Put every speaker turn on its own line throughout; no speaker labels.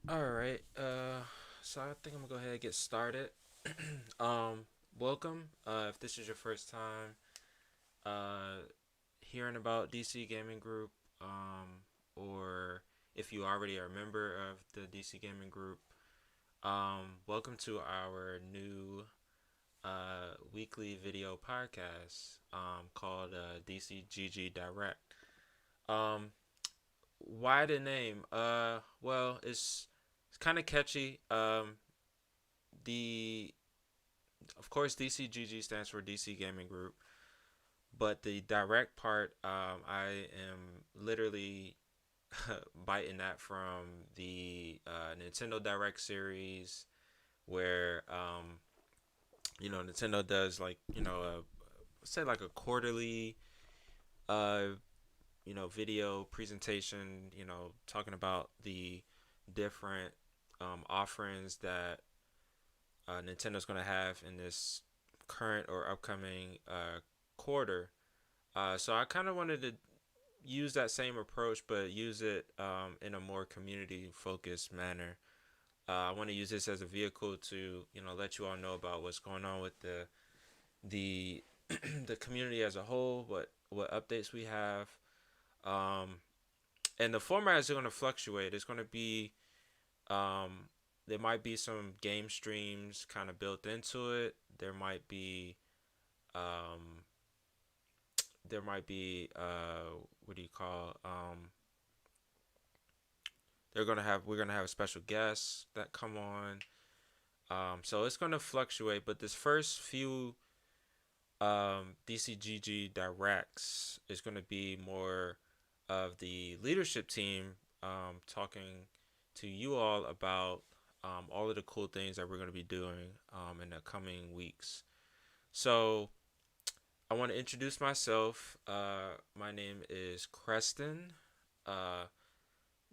All right. So I think I'm gonna go ahead and get started. um, Welcome. If this is your first time hearing about DC Gaming Group, or if you already are a member of the DC Gaming Group, welcome to our new weekly video podcast called DCGG Direct. Um, why the name? Well, it's kind of catchy. The Of course, DCGG stands for DC Gaming Group, but the direct part, I am literally biting that from the Nintendo Direct series, where Nintendo does like say like a quarterly uh video presentation, talking about the different offerings that Nintendo's going to have in this current or upcoming quarter. So I kind of wanted to use that same approach, but use it in a more community focused manner. I want to use this as a vehicle to let you all know about what's going on with the the community as a whole, what updates we have, um, and the format is going to fluctuate. It's going to be um, there might be some game streams kind of built into it. Um, there might be what do you call we're gonna have special guests that come on. So it's gonna fluctuate, but this first few DCGG directs is gonna be more of the leadership team talking to you all about all of the cool things that we're gonna be doing in the coming weeks. So I want to introduce myself. My name is Creston. Uh,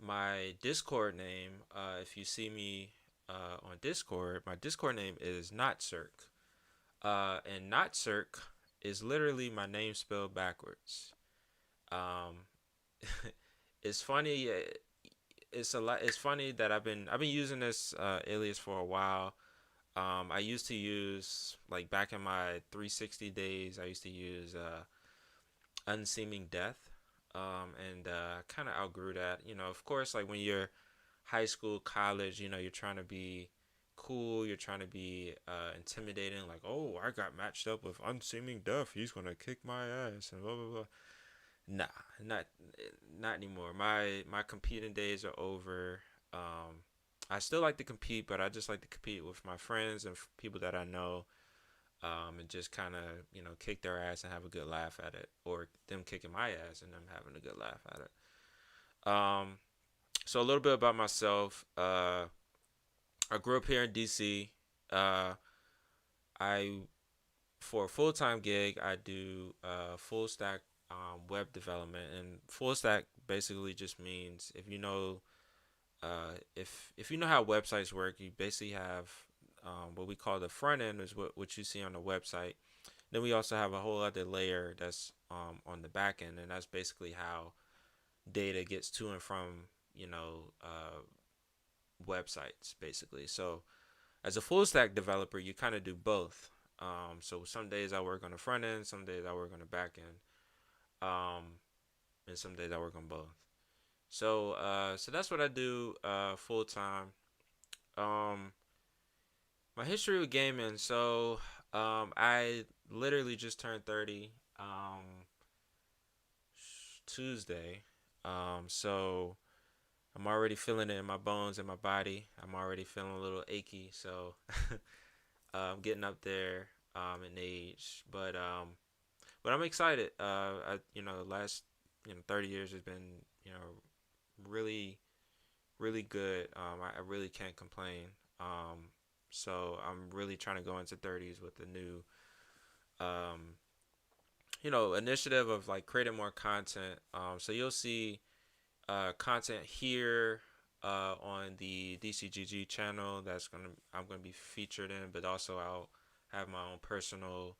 my Discord name, if you see me on Discord, my Discord name is Not Circ. And Not Circ is literally my name spelled backwards. Um, it's funny. It's a lot. It's funny that I've been using this alias for a while. I used to use like back in my 360 days. I used to use Unseeming Death, and kind of outgrew that. Of course, like when you're high school, college, you're trying to be cool, you're trying to be intimidating, like, oh, I got matched up with Unseeming Death, he's gonna kick my ass, and blah blah blah. Nah, not not anymore. My competing days are over. I still like to compete, but I just like to compete with my friends and people that I know, and just kind of kick their ass and have a good laugh at it, or them kicking my ass and them having a good laugh at it. So a little bit about myself. I grew up here in DC. Uh, I For a full time gig, I do full stack web development, and full stack basically just means if you know how websites work, you basically have what we call the front end is what you see on the website. Then we also have a whole other layer that's on the back end, and that's basically how data gets to and from you know uh, websites, basically. So as a full stack developer, you kind of do both. So some days I work on the front end, some days I work on the back end, um, and some days I work on both. So that's what I do full time. Um, my history with gaming. I literally just turned 30 Tuesday. So I'm already feeling it in my bones and my body. I'm already feeling a little achy. So I'm getting up there in age, but I'm excited. Last 30 years has been really really good. I really can't complain. So I'm really trying to go into 30s with a new um, initiative of like creating more content. So you'll see content here on the DCGG channel I'm gonna be featured in, but also I'll have my own personal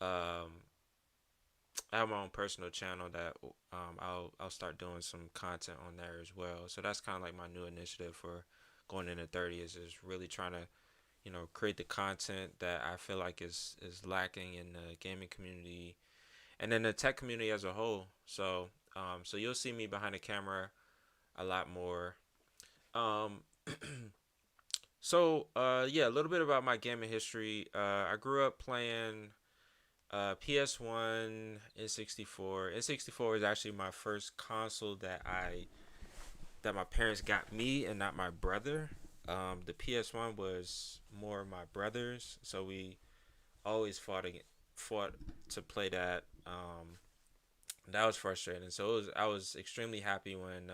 um, I have my own personal channel that I'll start doing some content on there as well. So that's kind of like my new initiative for going into 30 is just really trying to, create the content that I feel like is lacking in the gaming community and then the tech community as a whole. So you'll see me behind the camera a lot more. Um, yeah, a little bit about my gaming history. I grew up playing PS1, N64. N64 is actually my first console that my parents got me and not my brother. The PS1 was more my brother's, so we always fought to play that. That was frustrating. I was extremely happy when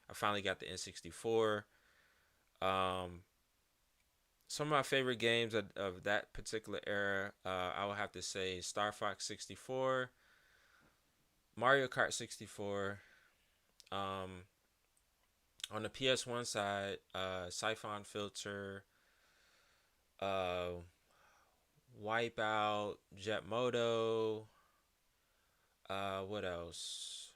I finally got the N64. Um, some of my favorite games of that particular era, I would have to say Star Fox 64, Mario Kart 64. Um, on the PS1 side, Siphon Filter, uh, Wipeout, Jet Moto. What else?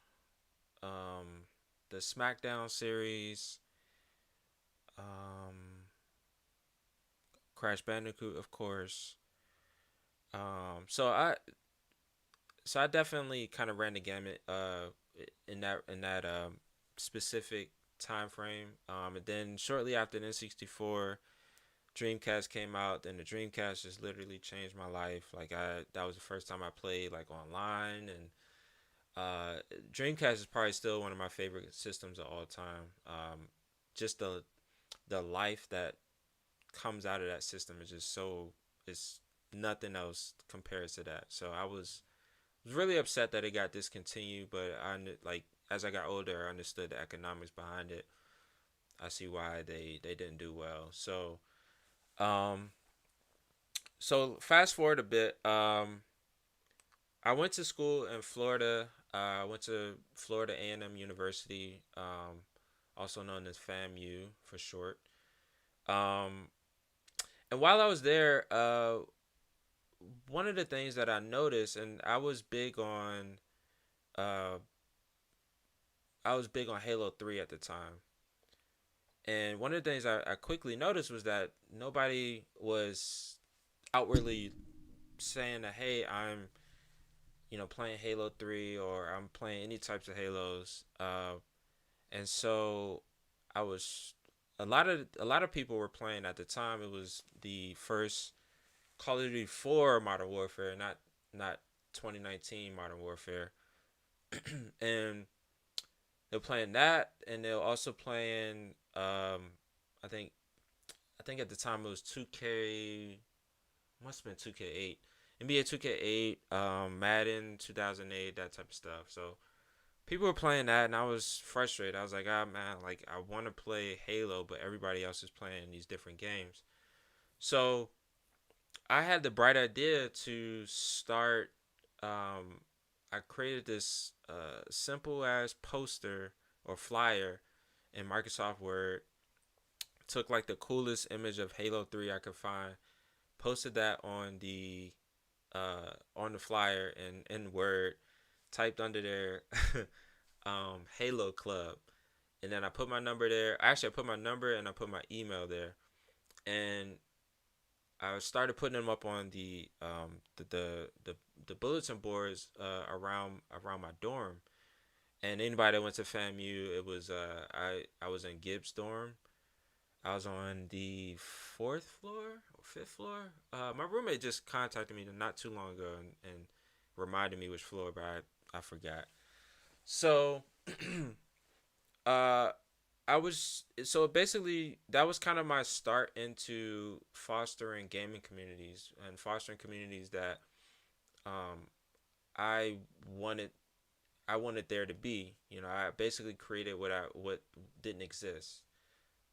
The SmackDown series. Um, Crash Bandicoot, of course. Um, so I so I definitely kind of ran the gamut in that specific time frame. And then shortly after the N64, Dreamcast came out. Then the Dreamcast just literally changed my life. Like that was the first time I played like online, and Dreamcast is probably still one of my favorite systems of all time. Just the life that comes out of that system is just so it's nothing else compares to that. So I was really upset that it got discontinued, but like as I got older, I understood the economics behind it. I see why they didn't do well. Um, so fast forward a bit. I went to school in Florida. I went to Florida A&M University, also known as FAMU for short. Um, and while I was there, one of the things that I noticed, and uh, I was big on Halo 3 at the time. And one of the things I quickly noticed was that nobody was outwardly saying that, hey, I'm, playing Halo 3 or I'm playing any types of Halos. And so I was a lot of people were playing at the time. It was the first Call of Duty 4 Modern Warfare, not 2019 Modern Warfare. And they're playing that, and they're also playing. I think I think at the time it was 2K. Must have been 2K8, NBA 2K8, Madden 2008, that type of stuff. So people were playing that, and I was frustrated. I was like, ah, man, like I want to play Halo, but everybody else is playing these different games. So I had the bright idea to start. Um, I created this simple as poster or flyer in Microsoft Word. Took like the coolest image of Halo 3 I could find, posted that on the flyer in Word, typed under there Halo Club, and then I put my number there. Actually, I put my number and I put my email there, and I started putting them up on the bulletin boards around my dorm. And anybody that went to FAMU, it was I was in Gibbs dorm. I was on the fourth floor or fifth floor. My roommate just contacted me not too long ago and reminded me which floor, but I forgot. So uh, so basically that was kind of my start into fostering gaming communities and fostering communities that um, I wanted I wanted there to be. I basically created what didn't exist.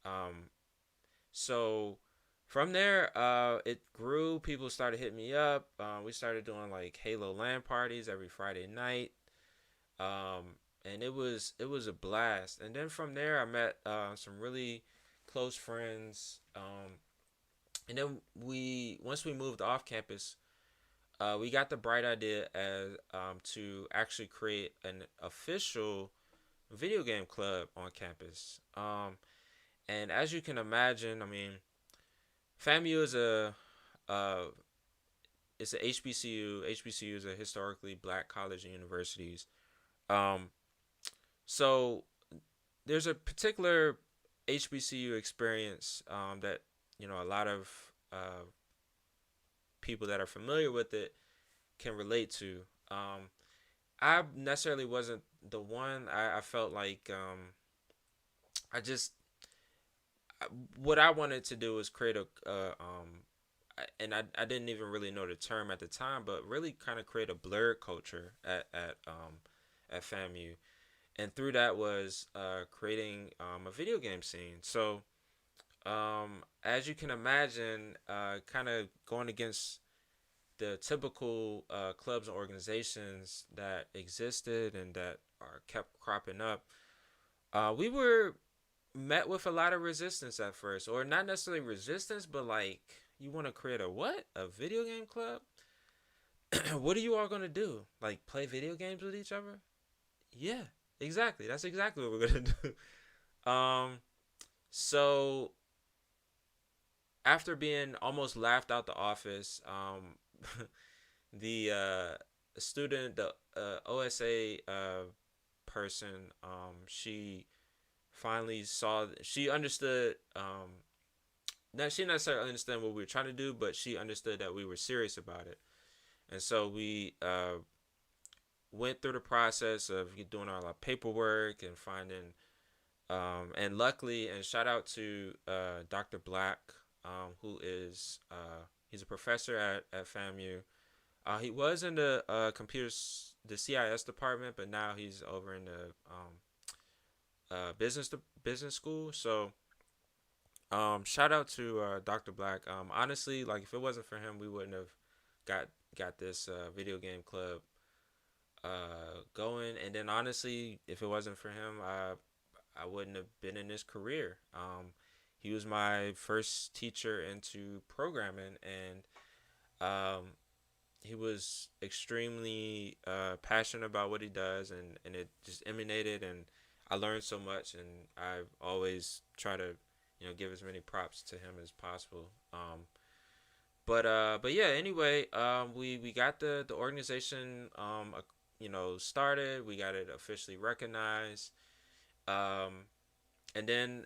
Um, so from there, it grew. People started hitting me up. We started doing like Halo LAN parties every Friday night. And it was a blast. And then from there, I met some really close friends. And then once we moved off campus, we got the bright idea as to actually create an official video game club on campus. And as you can imagine, I mean, FAMU is uh, it's a HBCU. HBCUs are historically black college and universities. Um, so there's a particular HBCU experience that a lot of uh, people that are familiar with it can relate to. I necessarily wasn't the one. I felt like I just what I wanted to do was create and I didn't even really know the term at the time, but really kind of create a blurred culture at FAMU, and through that was creating a video game scene. So as you can imagine, kind of going against the typical clubs and organizations that existed and that are kept cropping up, we were met with a lot of resistance at first, or not necessarily resistance, but like, you want to create a what? A video game club? What are you all gonna do? Like, play video games with each other? Yeah, exactly. That's exactly what we're gonna do. So after being almost laughed out the office, the student, the OSA person, she finally saw, she understood, not she necessarily understood what we were trying to do, but she understood that we were serious about it. And so we went through the process of doing all our paperwork and finding, and luckily, and shout out to Dr. Black, who is, he's a professor at FAMU. He was in the the CIS department, but now he's over in the business school. So shout out to Dr. Black. Honestly, like, if it wasn't for him, we wouldn't have got this video game club going. And then honestly, if it wasn't for him, I wouldn't have been in this career. He was my first teacher into programming, and he was extremely passionate about what he does, and it just emanated, and I learned so much, and I always try to give as many props to him as possible. But yeah, anyway, we got the organization started. We got it officially recognized. Um, and then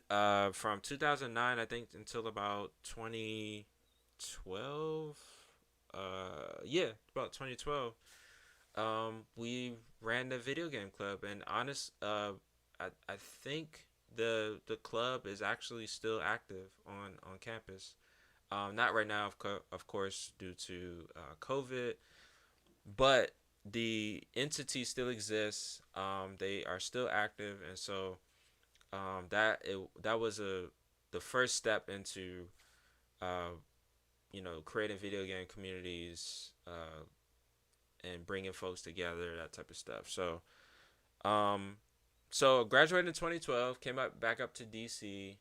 from 2009, I think, until about 2012, yeah, about 2012, we ran the video game club. And I think the club is actually still active on campus. Not right now, of course, due to COVID, but the entity still exists. They are still active, and so that was the first step into uh, creating video game communities, and bringing folks together, that type of stuff. Um, so graduated in 2012, came back up to DC,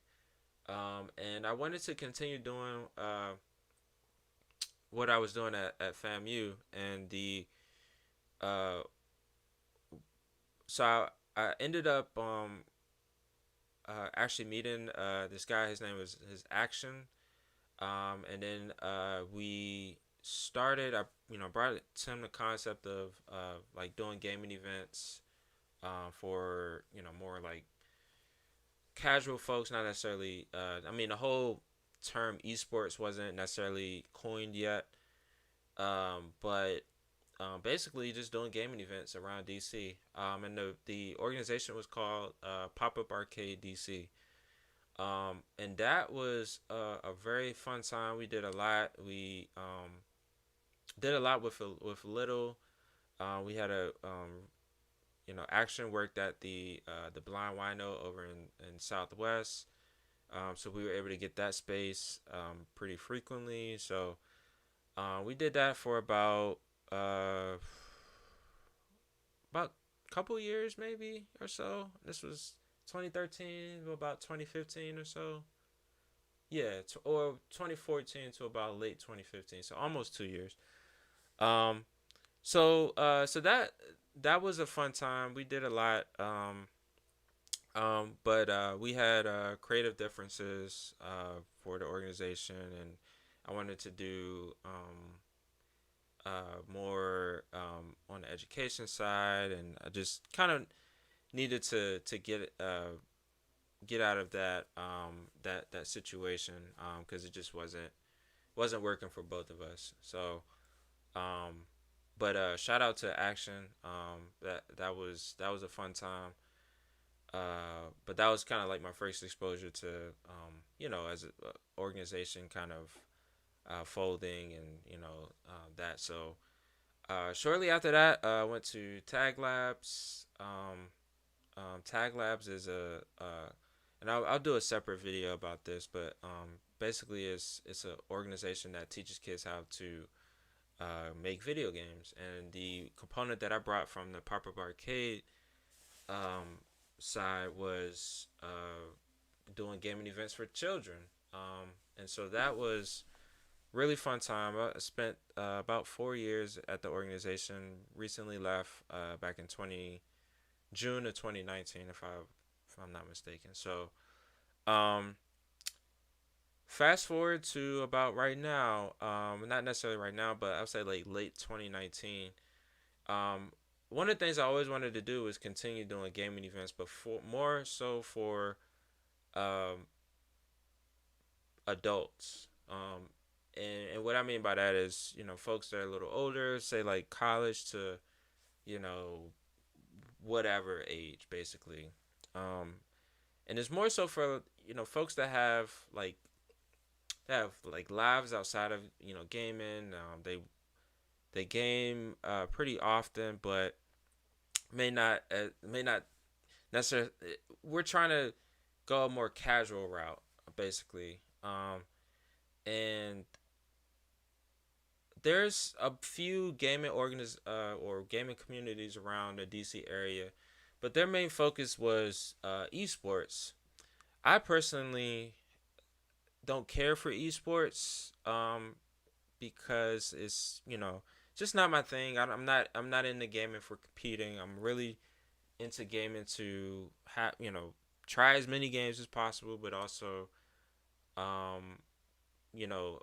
and I wanted to continue doing what I was doing at FAMU, and uh, so I ended up actually meeting this guy. His name was his Action, and then we started. I brought to him the concept of like doing gaming events for more like casual folks, not necessarily. I mean, the whole term esports wasn't necessarily coined yet, but basically just doing gaming events around DC. And the organization was called PopUp Arcade DC. And that was a very fun time. We did a lot. We did a lot with little. We had a Action worked at the Blind Wino over in Southwest. So we were able to get that space pretty frequently. So we did that for about a couple years maybe or so. This was 2013 to about 2015 or so. Yeah, or 2014 to about late 2015. So almost 2 years. Um, so that was a fun time. We did a lot. But we had creative differences for the organization, and I wanted to do more on the education side, and I just kind of needed to get out of that situation because it just wasn't working for both of us. So, um, but shout out to Action. That was a fun time. But that was kind of like my first exposure to as an organization kind of folding and that. So shortly after that, I went to Tag Labs. Tag Labs is and I'll do a separate video about this, but basically it's an organization that teaches kids how to make video games. And the component that I brought from the PopUp Arcade um, side was doing gaming events for children. And so that was really fun time. I spent about 4 years at the organization. Recently left back in 20 June of 2019, if I'm not mistaken. So um, fast forward to about right now. Not necessarily right now, but I'll say like late 2019. Um, One of the things I always wanted to do was continue doing gaming events, but more so for um, adults. And what I mean by that is, folks that are a little older, say like college to, you know, whatever age, basically. Um, and it's more so for, folks that have like lives outside of, gaming. They game pretty often, but may not necessarily. We're trying to go a more casual route, basically. And there's a few or gaming communities around the DC area, but their main focus was esports. I personally don't care for esports because it's just not my thing. I'm not into gaming for competing. I'm really into gaming to have try as many games as possible, but also um, you know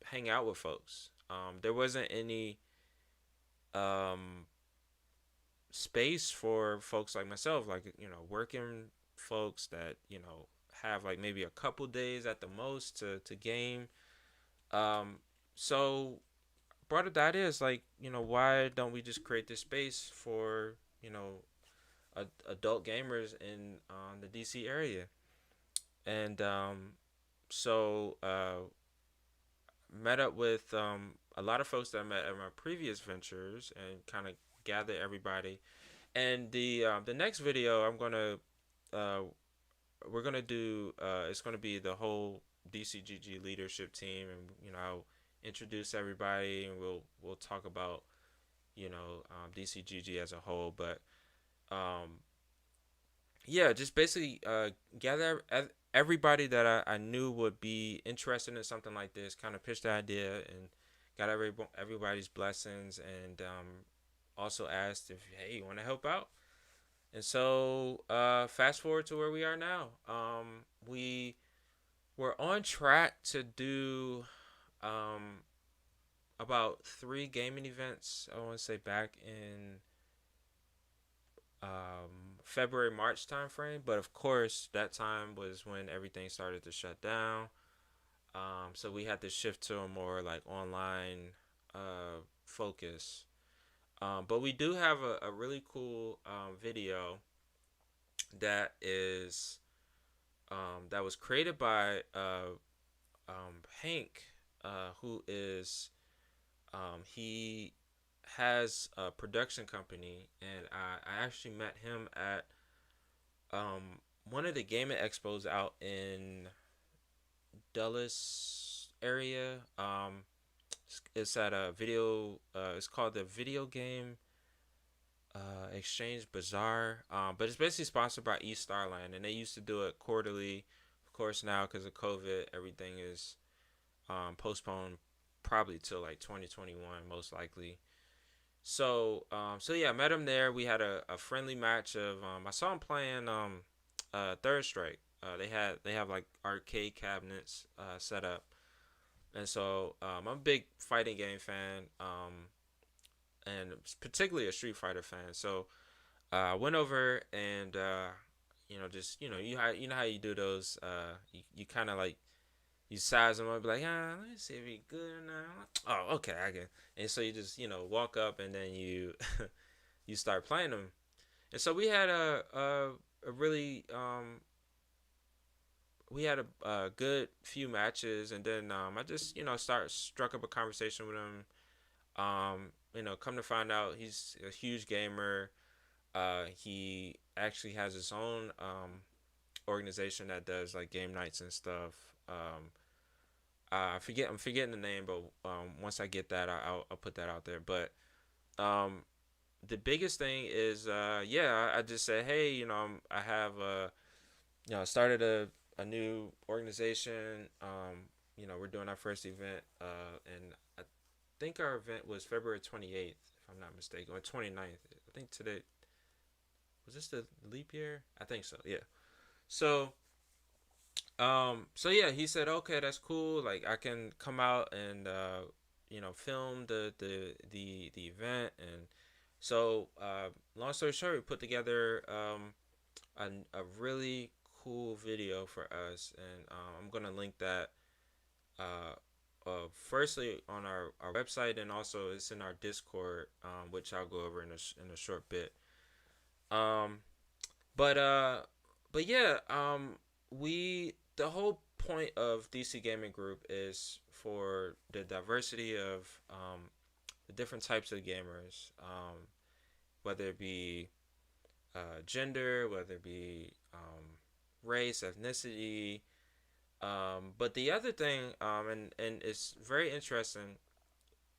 hang out with folks. There wasn't any um, space for folks like myself, like working folks that have like maybe a couple days at the most to game. Um, so part of that is like why don't we just create this space for adult gamers in the DC area? And so met up with a lot of folks that I met at my previous ventures and kind of gather everybody. And the next video uh, we're gonna do it's gonna be the whole DCGG leadership team, and I'll introduce everybody, and we'll talk about DCGG as a whole. But um, yeah, just basically gather everybody that I knew would be interested in something like this, kind of pitched the idea, and got everybody's blessings, and also asked if, hey, you want to help out. And so fast forward to where we are now. We were on track to do um, about 3 gaming events, I want to say back in February, March timeframe. But of course, that time was when everything started to shut down. So we had to shift to a more like online focus. But we do have a really cool video that is that was created by Hank, who is he has a production company, and I actually met him at one of the gaming expos out in Dulles area. It's at a video. It's called the Video Game Exchange Bazaar. But it's basically sponsored by East Starland, and they used to do it quarterly. Of course, now because of COVID, everything is postponed probably till like 2021, most likely. So yeah, I met him there. We had a friendly match of I saw him playing Third Strike. They have like arcade cabinets set up, and so I'm a big fighting game fan, and particularly a Street Fighter fan. So I went over and just you know how you do those. You kind of like you size them up, be like, let me see if he good or not. Oh, okay, I get. And so you just walk up and then you you start playing them. And so we had a really we had a good few matches, and then I just struck up a conversation with him. Come to find out, he's a huge gamer. He actually has his own organization that does like game nights and stuff. I'm forgetting the name, but once I get that, I'll put that out there. But um, the biggest thing is, yeah, I just said, hey, I have started a new organization. We're doing our first event, and I think our event was February 28th, if I'm not mistaken, or 29th. I think today was this the leap year? I think so. Yeah. So so yeah, he said, okay, that's cool. Like I can come out and film the event. And so long story short, we put together a really cool video for us, and I'm gonna link that uh, firstly on our website, and also it's in our Discord, which I'll go over in a short bit. Um, but uh, but yeah, we the whole point of DC Gaming Group is for the diversity of the different types of gamers, whether it be gender, whether it be race, ethnicity. But the other thing, and it's very interesting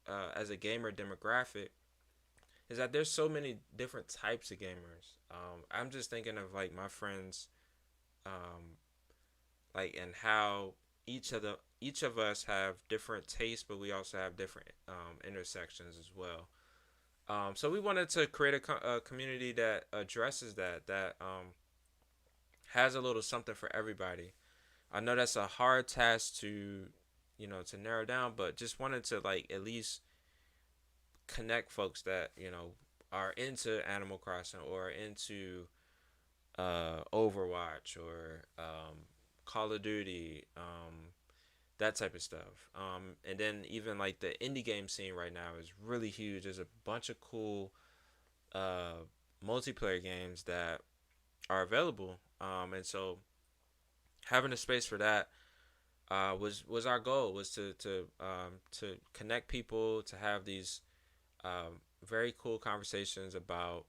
as a gamer demographic, is that there's so many different types of gamers. I'm just thinking of like my friends, um, like and how each of us have different tastes, but we also have different intersections as well. So we wanted to create a community that addresses that has a little something for everybody. I know that's a hard task to narrow down, but just wanted to like at least connect folks that are into Animal Crossing or into Overwatch or Call of Duty, that type of stuff. And then even like the indie game scene right now is really huge. There's a bunch of cool uh, multiplayer games that are available, and so having a space for that was our goal, was to connect people, to have these very cool conversations about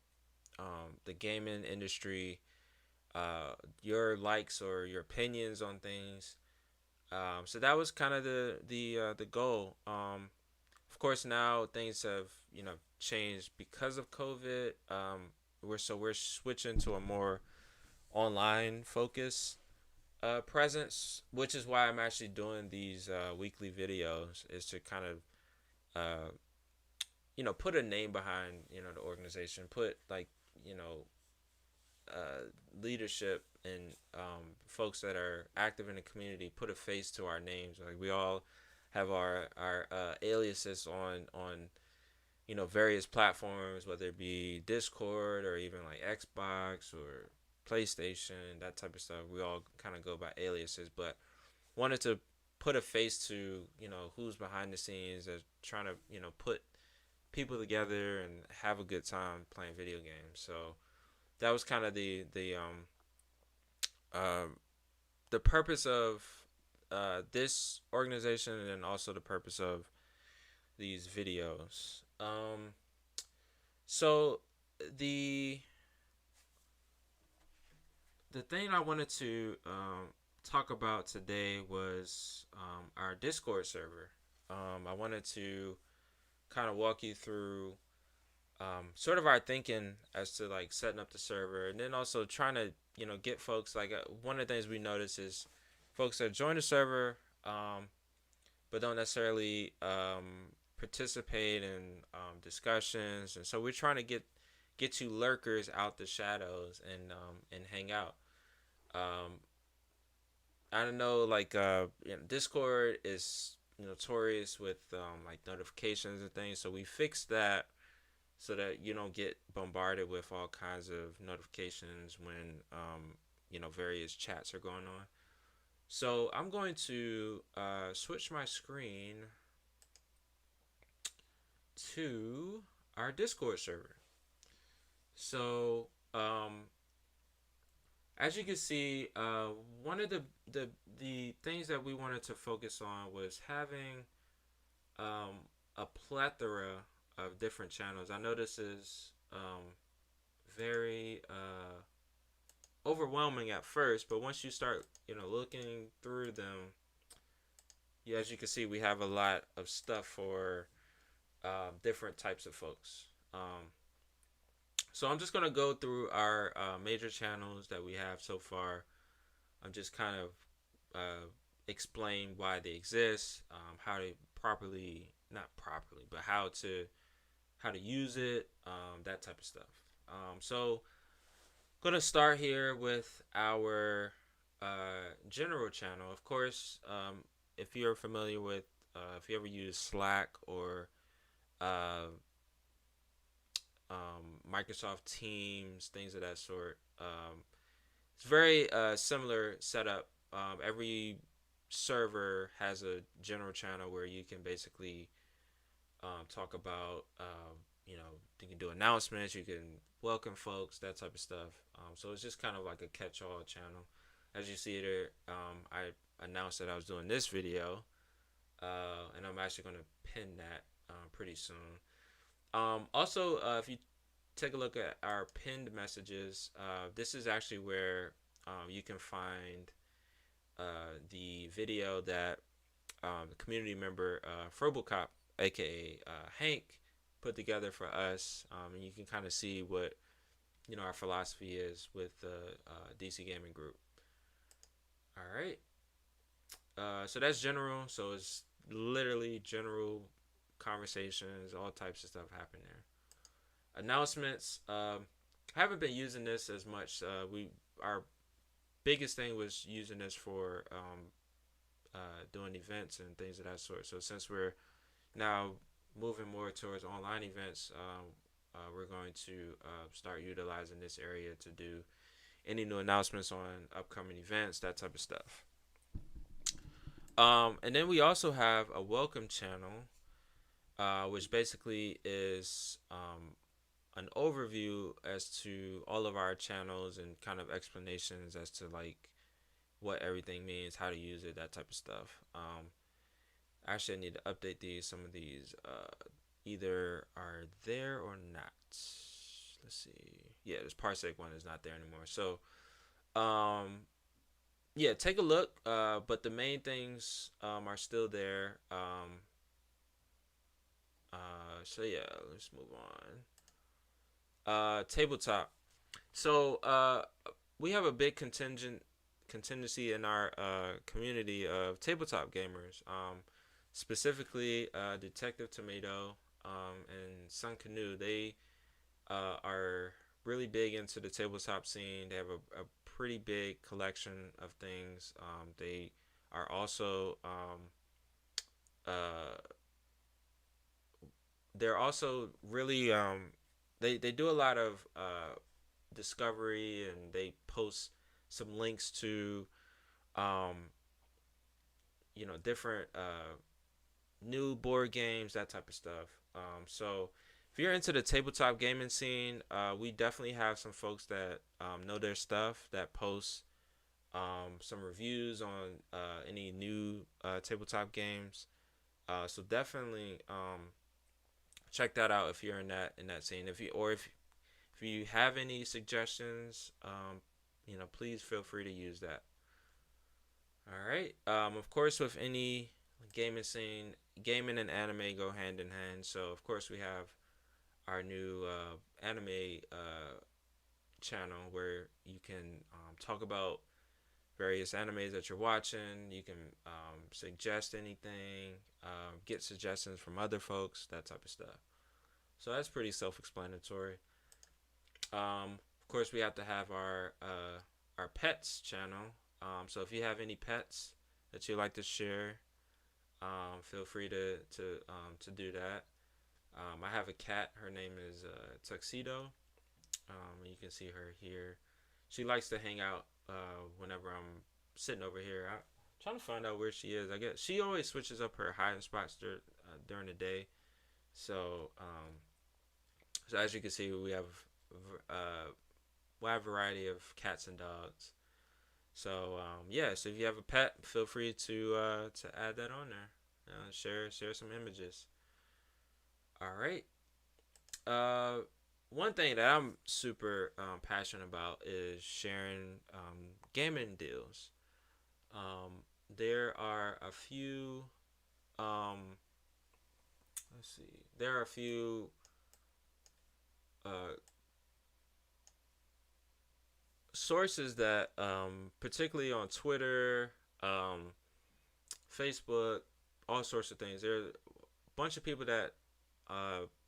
the gaming industry, your likes or your opinions on things. So that was kind of the goal. Of course, now things have changed because of COVID. We're switching to a more online focus presence, which is why I'm actually doing these weekly videos, is to kind of uh, put a name behind the organization, put like you know leadership and folks that are active in the community, put a face to our names. Like we all have our aliases on various platforms, whether it be Discord or even like Xbox or PlayStation, that type of stuff. We all kind of go by aliases, but wanted to put a face to who's behind the scenes, as trying to put people together and have a good time playing video games. So that was kind of um the purpose of this organization, and then also the purpose of these videos. So the the thing I wanted to talk about today was our Discord server. I wanted to kind of walk you through sort of our thinking as to like setting up the server, and then also trying to get folks like one of the things we notice is folks that join the server, but don't necessarily participate in discussions, and so we're trying to get you lurkers out the shadows and hang out. Um, I don't know, like Discord is notorious with like notifications and things, so we fixed that so that you don't get bombarded with all kinds of notifications when various chats are going on. So I'm going to switch my screen to our Discord server. So as you can see, one of the things that we wanted to focus on was having a plethora of different channels. I know this is very overwhelming at first, but once you start, looking through them, yeah, as you can see, we have a lot of stuff for different types of folks. So I'm just gonna go through our major channels that we have so far. I'm just kind of explain why they exist, how to properly, not properly, but how to use it, that type of stuff. So gonna start here with our general channel. Of course, if you're familiar with, if you ever use Slack or uh, Microsoft Teams, things of that sort, it's very similar setup. Every server has a general channel where you can basically talk about, you can do announcements, you can welcome folks, that type of stuff. So it's just kind of like a catch-all channel. As you see there, I announced that I was doing this video, and I'm actually going to pin that pretty soon. Also, if you take a look at our pinned messages, this is actually where you can find the video that the community member Frobocop, aka Hank, put together for us, and you can kind of see what our philosophy is with the DC Gaming Group. All right, so that's general. So it's literally general conversations, all types of stuff happen there. Announcements. I haven't been using this as much. Our biggest thing was using this for doing events and things of that sort. So since we're now moving more towards online events, we're going to start utilizing this area to do any new announcements on upcoming events, that type of stuff. And then we also have a welcome channel, which basically is an overview as to all of our channels and kind of explanations as to like what everything means, how to use it, that type of stuff. Actually, I need to update these. Some of these either are there or not. Let's see. Yeah, this Parsec one is not there anymore. So, yeah, take a look. But the main things are still there. So yeah, let's move on. Tabletop. So we have a big contingency in our community of tabletop gamers. Specifically, Detective Tomato and Sun Canoe. They are really big into the tabletop scene. They have a pretty big collection of things. They are also they're also really they do a lot of discovery, and they post some links to different new board games, that type of stuff. So if you're into the tabletop gaming scene, we definitely have some folks that know their stuff, that post some reviews on any new tabletop games. So definitely check that out if you're in that scene. If you have any suggestions, please feel free to use that. All right. Of course, with any gaming scene, gaming and anime go hand in hand. So of course we have our new anime channel where you can talk about various animes that you're watching. You can suggest anything, get suggestions from other folks, that type of stuff. So that's pretty self-explanatory. Of course, we have to have our pets channel. So if you have any pets that you like to share, feel free to do that. I have a cat. Her name is Tuxedo. You can see her here. She likes to hang out whenever I'm sitting over here. I'm trying to find out where she is. I guess she always switches up her hiding spots during the day. So, so as you can see, we have a wide variety of cats and dogs. So yeah, so if you have a pet, feel free to add that on there. Share some images. All right. One thing that I'm super passionate about is sharing gaming deals. There are a few. Let's see. There are a few uh, sources that, particularly on Twitter, Facebook, all sorts of things. There are a bunch of people that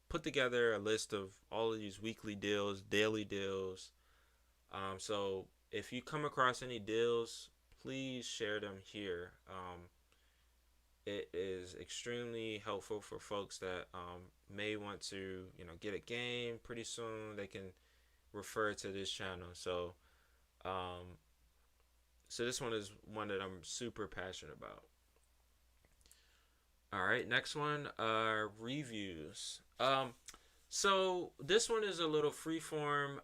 put together a list of all of these weekly deals, daily deals. So if you come across any deals, please share them here. It is extremely helpful for folks that may want to, get a game pretty soon. They can refer to this channel. Um, so this one is one that I'm super passionate about. All right, next one, reviews. So this one is a little freeform.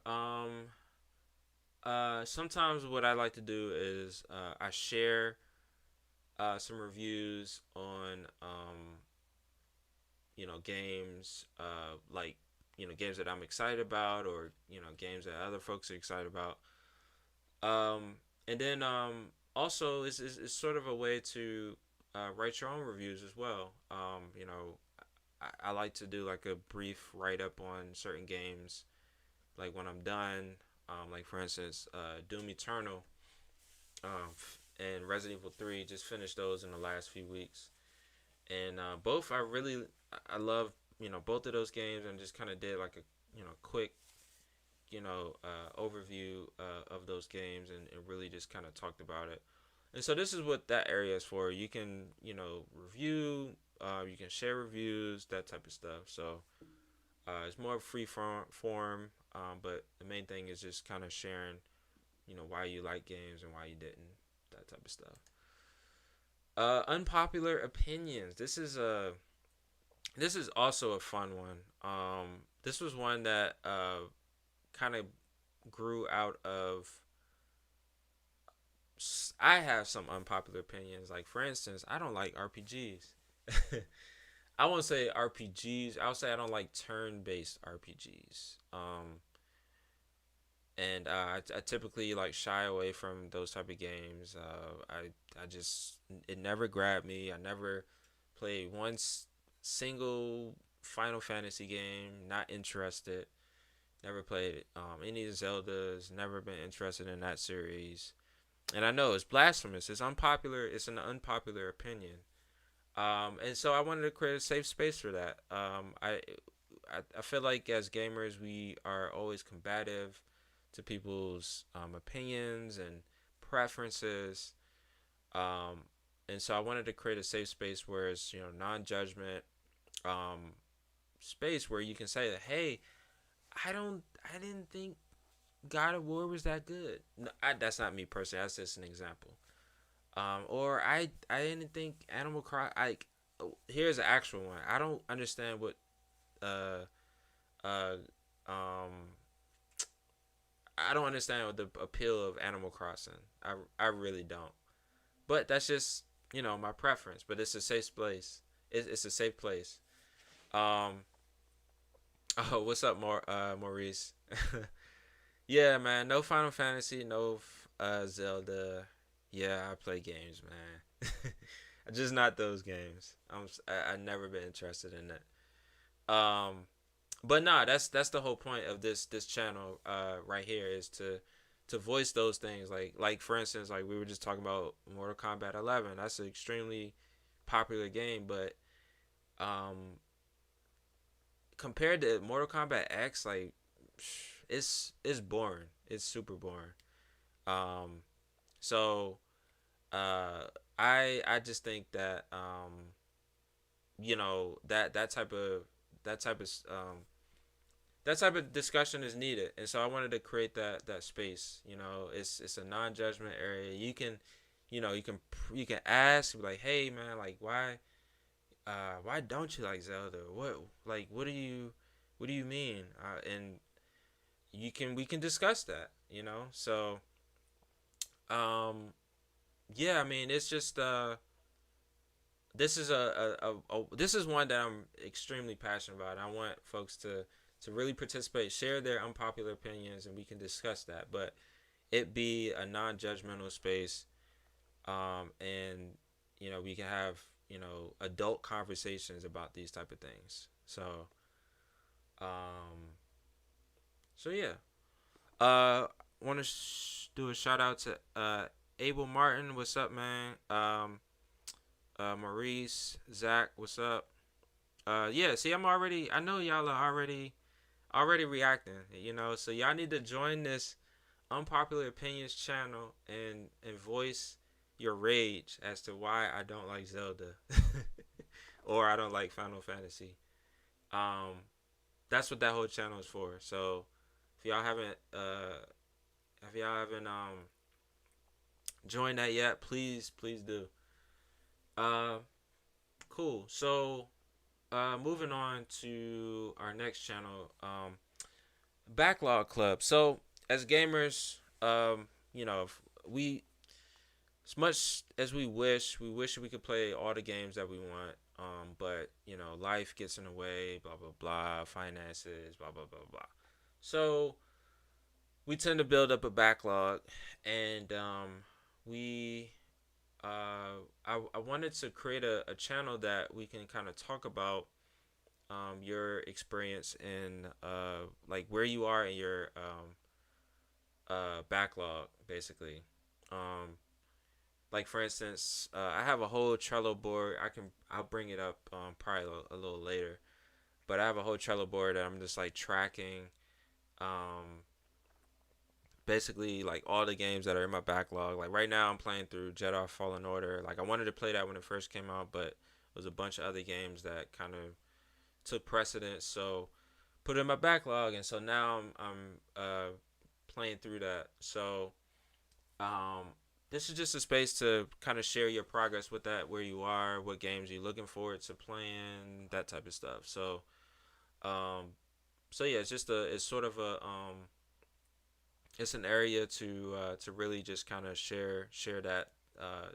Sometimes what I like to do is I share some reviews on games, like games that I'm excited about, or games that other folks are excited about. And then also it's sort of a way to write your own reviews as well. I like to do like a brief write up on certain games, like when I'm done. Like for instance, Doom Eternal and Resident Evil 3, just finished those in the last few weeks, and both I love both of those games, and just kind of did like a quick overview of those games, and really just kind of talked about it. And so this is what that area is for. You can review, you can share reviews, that type of stuff. So it's more free form, but the main thing is just kind of sharing why you like games and why you didn't, that type of stuff. Unpopular opinions. This is also a fun one. This was one that kind of grew out of. I have some unpopular opinions. Like for instance, I don't like RPGs. I won't say RPGs. I'll say I don't like turn-based RPGs. And I typically like shy away from those type of games. I just, it never grabbed me. I never played one single Final Fantasy game. Not interested. Never played any of Zeldas. Never been interested in that series. And I know it's blasphemous. It's unpopular. It's an unpopular opinion. And so I wanted to create a safe space for that. I feel like as gamers we are always combative to people's opinions and preferences. And so I wanted to create a safe space where it's non-judgment space where you can say that, hey, I didn't think God of War was that good. No, that's not me personally. That's just an example. Or I didn't think Animal Crossing. Here's an actual one. I don't understand what I don't understand what the appeal of Animal Crossing. I really don't. But that's just my preference. But it's a safe place. It's a safe place. Oh, what's up, Maurice? Yeah, man. No Final Fantasy. No Zelda. Yeah, I play games, man. Just not those games. I never been interested in that. But nah, that's the whole point of this channel right here, is to to voice those things. Like for instance, like we were just talking about Mortal Kombat 11. That's an extremely popular game, but um, compared to Mortal Kombat X, like it's boring. It's super boring. Um, so I just think that that that type of um, that type of discussion is needed, and so I wanted to create that space. It's a non-judgment area. You can ask, like, hey man, like why don't you like Zelda? What do you mean? And we can discuss that. So um yeah, I mean, it's just this is this is one that I'm extremely passionate about. I want folks to really participate, share their unpopular opinions, and we can discuss that. But it be a non-judgmental space, and we can have adult conversations about these type of things. Um, so yeah. Want to do a shout out to Abel Martin. What's up, man? Maurice, Zach, what's up? Yeah. See, I know y'all are already reacting. So y'all need to join this unpopular opinions channel and voice your rage as to why I don't like Zelda or I don't like Final Fantasy. Um, that's what that whole channel is for. So if y'all haven't joined that yet, please do. Uh, cool. So moving on to our next channel, Backlog Club. So as gamers, we as much as we wish we could play all the games that we want. But life gets in the way. Blah blah blah. Finances. Blah blah blah blah. So we tend to build up a backlog, and we I wanted to create a channel that we can kind of talk about your experience in like where you are in your backlog, basically. Like for instance, I have a whole Trello board. I'll bring it up probably a little later, but I have a whole Trello board that I'm just like tracking um, basically like all the games that are in my backlog. Like right now, I'm playing through Jedi Fallen Order. Like I wanted to play that when it first came out, but there was a bunch of other games that kind of took precedence. So put it in my backlog, and so now I'm playing through that. So um, this is just a space to kind of share your progress with that, where you are, what games you're looking forward to playing, that type of stuff. Um, so yeah, it's sort of it's an area to really just kind of share uh,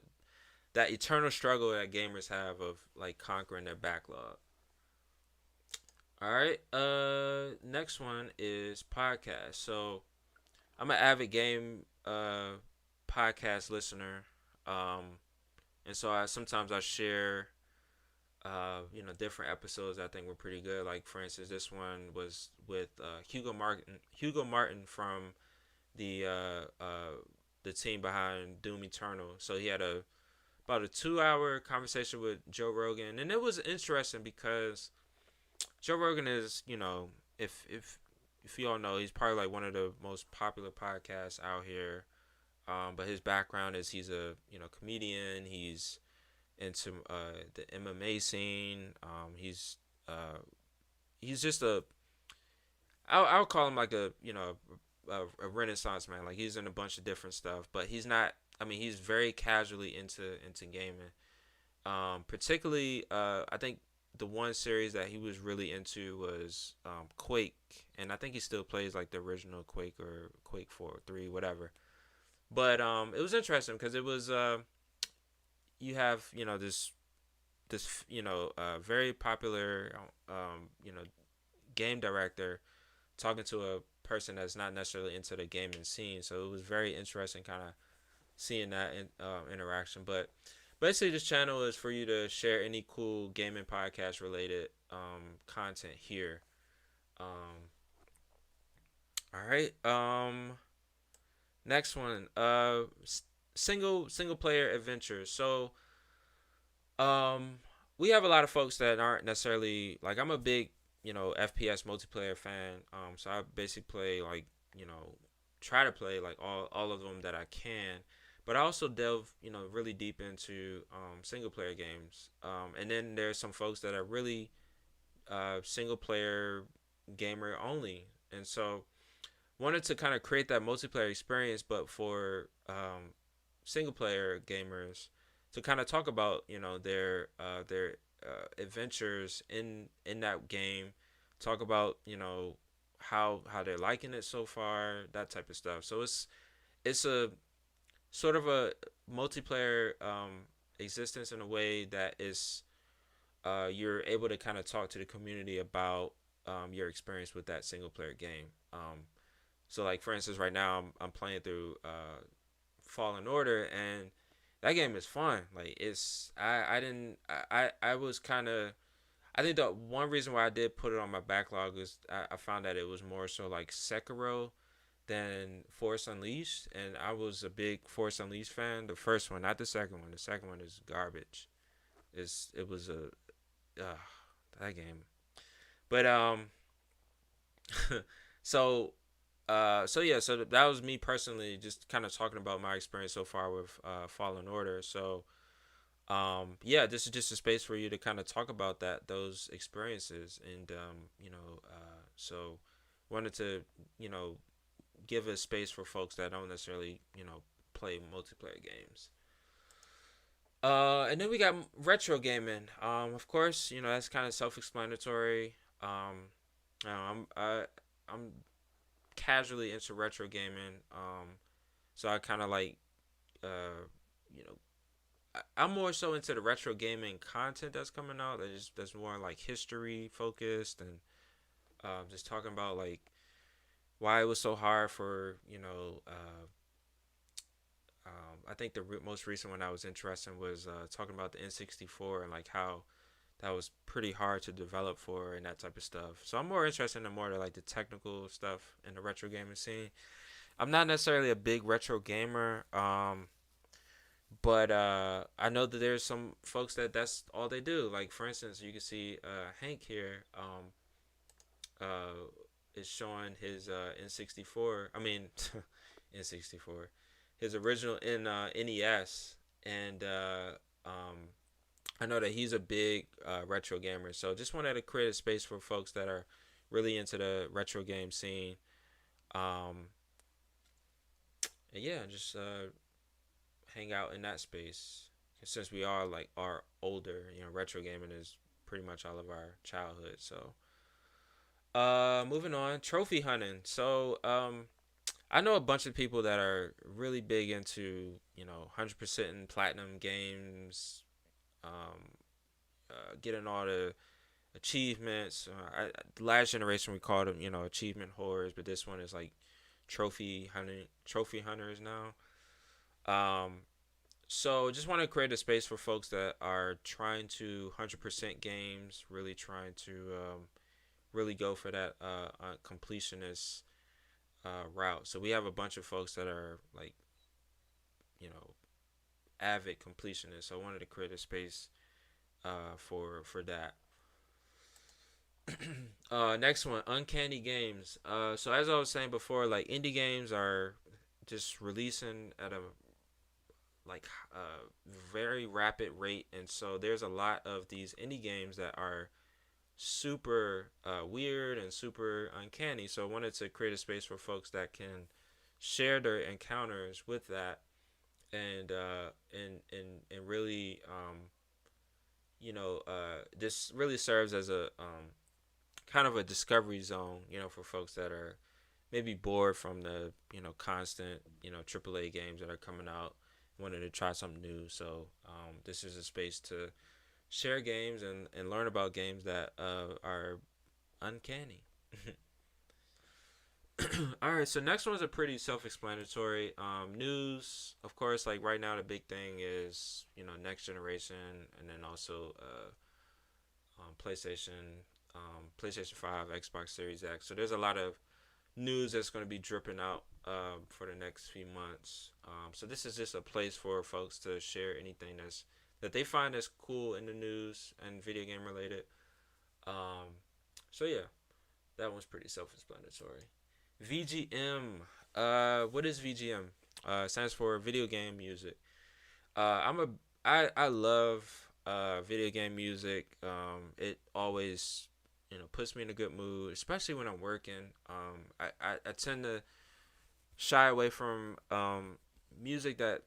that eternal struggle that gamers have of like conquering their backlog. All right. Next one is podcast. So I'm an avid game podcast listener. Um, and so I share different episodes I think were pretty good. Like for instance, this one was with Hugo Martin from the uh, uh, the team behind Doom Eternal. So he had about a 2 hour conversation with Joe Rogan, and it was interesting because Joe Rogan is, if you all know, he's probably like one of the most popular podcasts out here. But his background is he's a comedian. He's into the MMA scene. He's just I'll call him like a renaissance man. Like he's in a bunch of different stuff, but he's not. I mean, he's very casually into gaming. Particularly, I think the one series that he was really into was Quake, and I think he still plays like the original Quake or Quake 4, 3, whatever. But it was interesting because it was you have this very popular game director talking to a person that's not necessarily into the gaming scene. So it was very interesting, kind of seeing that interaction. But basically, this channel is for you to share any cool gaming podcast related content here. Um, all right. Next one, single player adventures. So um, we have a lot of folks that aren't necessarily like I'm a big FPS multiplayer fan. So I basically play like try to play like all of them that I can. But I also delve really deep into single player games. And then there's some folks that are really single player gamer only. And so wanted to kind of create that multiplayer experience, but for single player gamers to kind of talk about their adventures in that game, talk about how they're liking it so far, that type of stuff. So it's a sort of a multiplayer existence in a way that is you're able to kind of talk to the community about your experience with that single player game. So like for instance, right now I'm playing through Fallen Order, and that game is fun. Like I didn't I was kind of I think the one reason why I did put it on my backlog is I found that it was more so like Sekiro than Force Unleashed, and I was a big Force Unleashed fan. The first one, not the second one. The second one is garbage. It was a uh, that game. But so so that was me personally, just kind of talking about my experience so far with Fallen Order. So yeah, this is just a space for you to kind of talk about those experiences, and so wanted to you know give a space for folks that don't necessarily play multiplayer games. And then we got retro gaming. Of course, that's kind of self-explanatory. I'm casually into retro gaming. So I kind of like, you know, I'm more so into the retro gaming content that's coming out. That's more like history focused, and just talking about like why it was so hard for I think the most recent one I was interested in was talking about the N64 and like how that was pretty hard to develop for and that type of stuff. So I'm more interested in more of like the technical stuff in the retro gaming scene. I'm not necessarily a big retro gamer, but I know that there's some folks that's all they do. Like for instance, you can see Hank here uh, is showing his N64. I mean N64, his original in NES, and I know that he's a big retro gamer. So just wanted to create a space for folks that are really into the retro game scene. Um, and yeah, just hang out in that space. Since we are older, retro gaming is pretty much all of our childhood. So, moving on, trophy hunting. So, I know a bunch of people that are really big into 100% in platinum games, um, getting all the achievements. Last generation we called them achievement whores, but this one is like trophy hunters now. Um, so just want to create a space for folks that are trying to 100% games, really trying to really go for that completionist route. So we have a bunch of folks that are like you know avid completionists. So I wanted to create a space for that. Next one, uncanny games. So as I was saying before, like indie games are just releasing at a like very rapid rate, and so there's a lot of these indie games that are super weird and super uncanny. So I wanted to create a space for folks that can share their encounters with that, and really this really serves as a kind of a discovery zone, for folks that are maybe bored from the constant AAA games that are coming out, wanted to try something new. So this is a space to share games and learn about games that are uncanny. All right, so next one's a pretty self-explanatory. News, of course, like right now the big thing is next generation, and then also PlayStation 5, Xbox Series X. So there's a lot of news that's going to be dripping out for the next few months. So this is just a place for folks to share anything that they find that's cool in the news and video game related. Um, so yeah, that one's pretty self-explanatory. VGM. What is VGM? Stands for video game music. I love video game music. It always puts me in a good mood, especially when I'm working. I tend to shy away from music that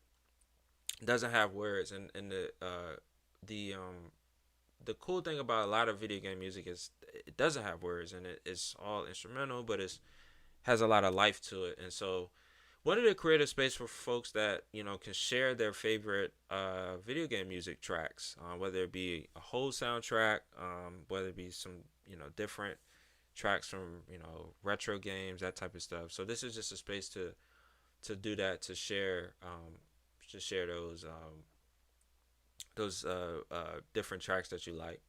doesn't have words, and the cool thing about a lot of video game music is it doesn't have words, and it's all instrumental, but it's has a lot of life to it. And so wanted to create a space for folks that can share their favorite video game music tracks, whether it be a whole soundtrack, whether it be some different tracks from retro games, that type of stuff. So this is just a space to do that, to share those different tracks that you like.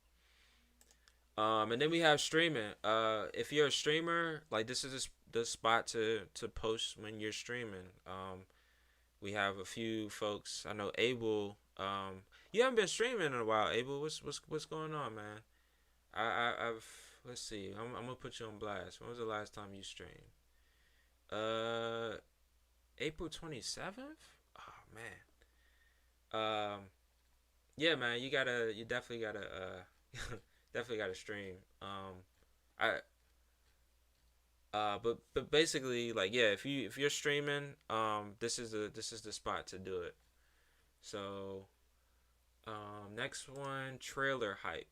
And then we have streaming. If you're a streamer, like this is the spot to post when you're streaming. We have a few folks. I know Abel. You haven't been streaming in a while, Abel. What's going on, man? I've let's see. I'm gonna put you on blast. When was the last time you streamed? Uh, April 27th. Oh man. Yeah, man. You definitely gotta definitely gotta stream. I but basically, like, yeah, if you're streaming, this is the spot to do it. So next one, trailer hype.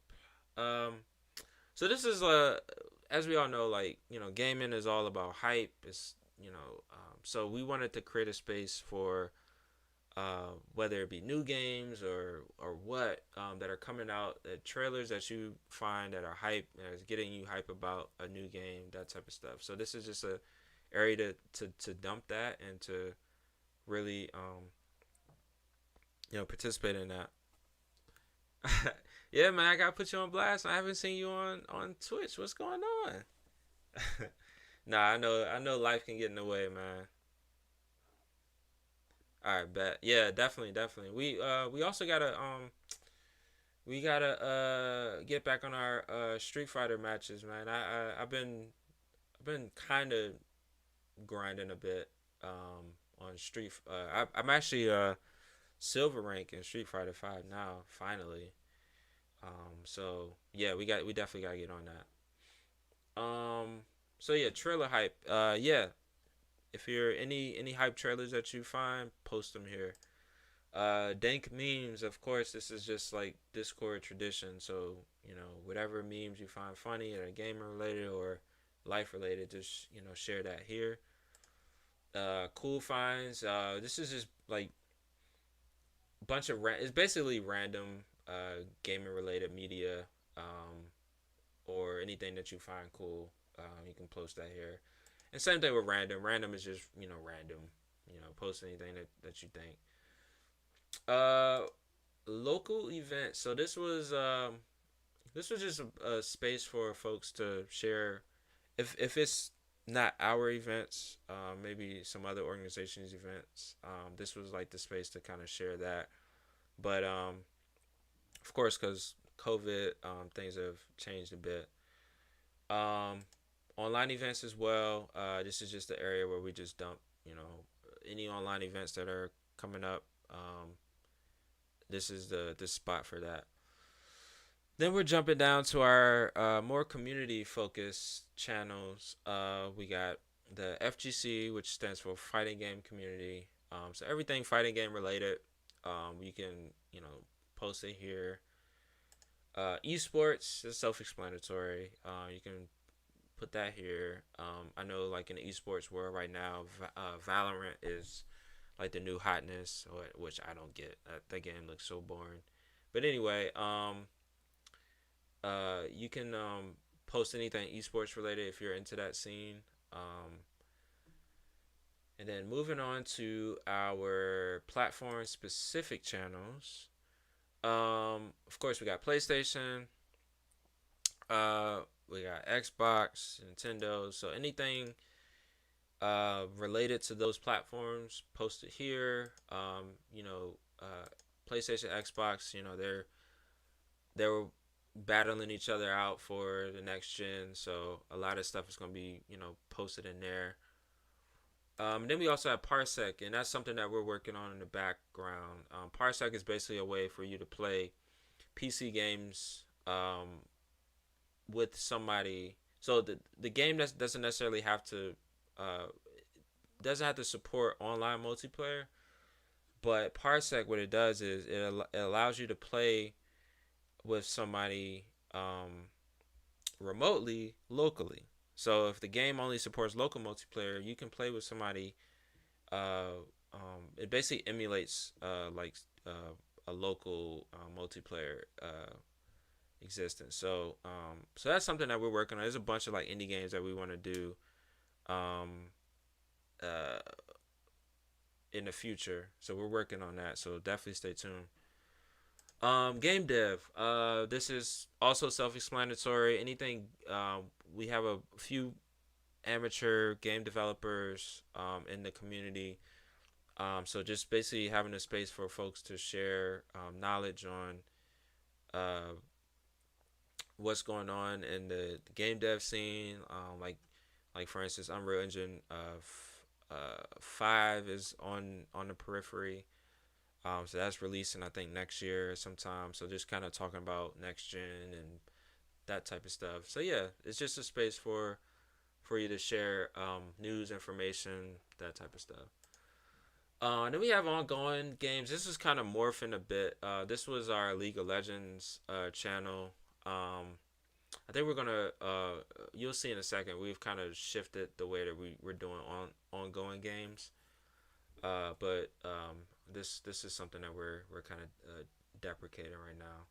Um, so this is as we all know, like gaming is all about hype. It's so we wanted to create a space for whether it be new games or what that are coming out, trailers that you find that are hype, that is getting you hype about a new game, that type of stuff. So this is just a area to dump that and to really participate in that. Yeah, man, I gotta put you on blast. I haven't seen you on Twitch. What's going on? Nah, I know life can get in the way, man. All right, bet. Yeah, definitely, definitely. We also gotta get back on our Street Fighter matches, man. I've been kind of grinding a bit on I'm actually silver rank in Street Fighter 5 now, finally. So yeah, we definitely gotta get on that. So yeah, trailer hype. Yeah, if you're any hype trailers that you find, post them here. Dank memes, of course. This is just like Discord tradition. So whatever memes you find funny that are gaming related or life related, just share that here. Cool finds. This is just like bunch of it's basically random gaming related media, or anything that you find cool. You can post that here. And same thing with random. Random is just random. Post anything that you think. Uh, Local events. So this was just a space for folks to share. If it's not our events, maybe some other organizations' events. This was like the space to kind of share that. But of course, because COVID, things have changed a bit. Um, Online events as well. This is just the area where we just dump, any online events that are coming up. This is the spot for that. Then we're jumping down to our more community focused channels. We got the FGC, which stands for Fighting Game Community. So everything fighting game related, you can post it here. Esports is self-explanatory. You can put that here. I know, like in the esports world right now, Valorant is like the new hotness, which I don't get. That game looks so boring. But anyway, you can post anything esports related if you're into that scene. And then moving on to our platform specific channels. Of course, we got PlayStation. We got Xbox, Nintendo. So anything related to those platforms posted here. PlayStation, Xbox, they're battling each other out for the next gen, so a lot of stuff is gonna be posted in there. Then we also have Parsec, and that's something that we're working on in the background. Parsec is basically a way for you to play PC games with somebody. So the game doesn't necessarily have to uh, doesn't have to support online multiplayer, but Parsec, what it does is it allows you to play with somebody remotely, locally. So if the game only supports local multiplayer, you can play with somebody. It basically emulates a local multiplayer existence. So that's something that we're working on. There's a bunch of like indie games that we want to do um, uh, in the future. So we're working on that. So definitely stay tuned. Game dev. This is also self-explanatory. Anything. We have a few amateur game developers in the community. So just basically having a space for folks to share knowledge on what's going on in the game dev scene. Like for instance, Unreal Engine 5 is on the periphery. So that's releasing I think next year sometime. So just kind of talking about next gen and that type of stuff. So yeah, it's just a space for you to share news, information, that type of stuff. Then we have ongoing games. This is kind of morphing a bit. This was our League of Legends channel. I think we're gonna. You'll see in a second. We've kind of shifted the way that we're doing ongoing games. But this is something that we're kind of deprecating right now.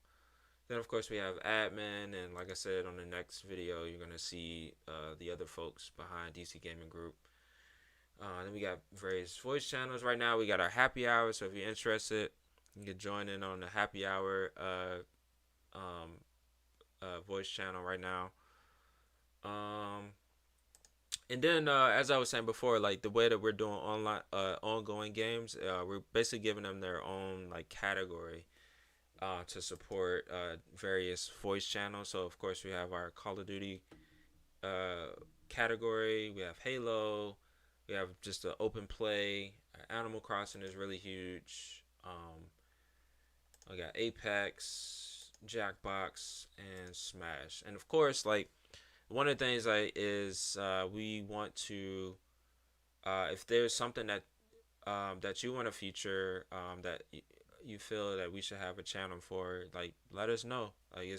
Then of course we have admin, and like I said on the next video, you're gonna see the other folks behind DC Gaming Group. Then we got various voice channels. Right now we got our happy hour, so if you're interested, you can join in on the happy hour um, voice channel right now. Um, and then as I was saying before, like the way that we're doing online ongoing games, we're basically giving them their own like category to support various voice channels. So of course we have our Call of Duty category. We have Halo. We have just an open play. Animal Crossing is really huge. I got Apex, Jackbox, and Smash. And of course, like one of the things like is we want to if there's something that you want to feature that you feel that we should have a channel for, like let us know. Like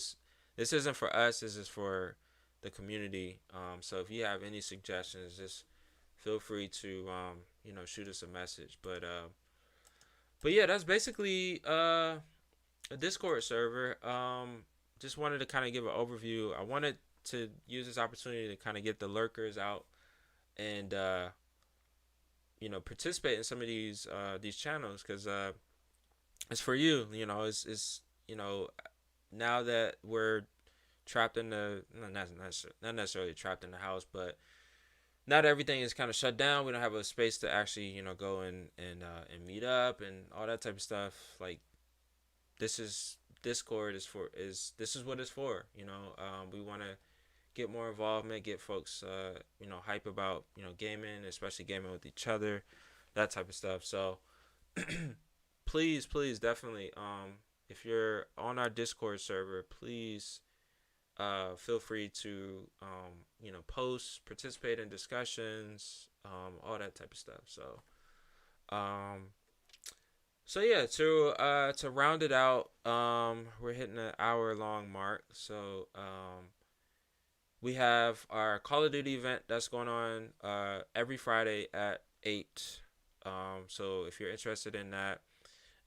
this isn't for us. This is for the community. So if you have any suggestions, just feel free to shoot us a message. But yeah, that's basically a Discord server. Just wanted to kind of give an overview. I wanted to use this opportunity to kind of get the lurkers out and participate in some of these channels because it's for you. It's now that we're trapped in the not necessarily trapped in the house, but not everything is kind of shut down. We don't have a space to actually go and meet up and all that type of stuff. Like this is Discord this is what it's for. We want to get more involvement, get folks hype about gaming, especially gaming with each other, that type of stuff. So please definitely if you're on our Discord server, please feel free to post, participate in discussions, all that type of stuff. Um, so yeah, to round it out, we're hitting an hour long mark. So we have our Call of Duty event that's going on every Friday at 8. So if you're interested in that,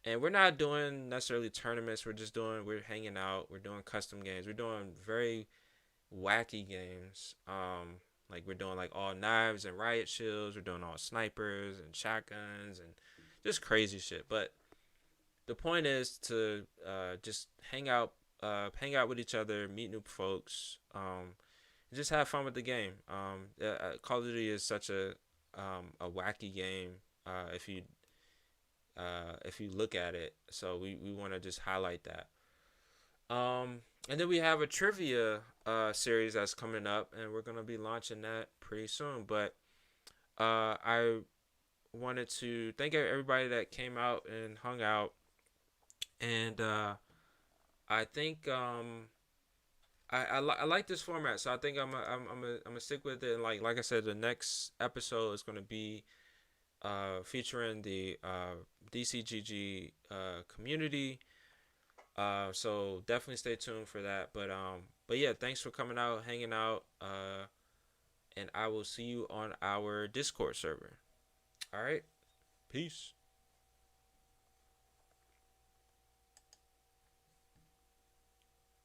and we're not doing necessarily tournaments, we're hanging out, we're doing custom games, we're doing very wacky games. Like we're doing like all knives and riot shields, we're doing all snipers and shotguns and just crazy shit. But the point is to just hang out with each other, meet new folks, just have fun with the game. Call of Duty is such a a wacky game if you look at it. So we want to just highlight that. And then we have a trivia series that's coming up, and we're gonna be launching that pretty soon. But I wanted to thank everybody that came out and hung out, and I think I like this format, so I think I'm gonna stick with it. And like I said, the next episode is gonna be featuring the DCGG community. So definitely stay tuned for that. But yeah, thanks for coming out, hanging out, and I will see you on our Discord server. All right, peace.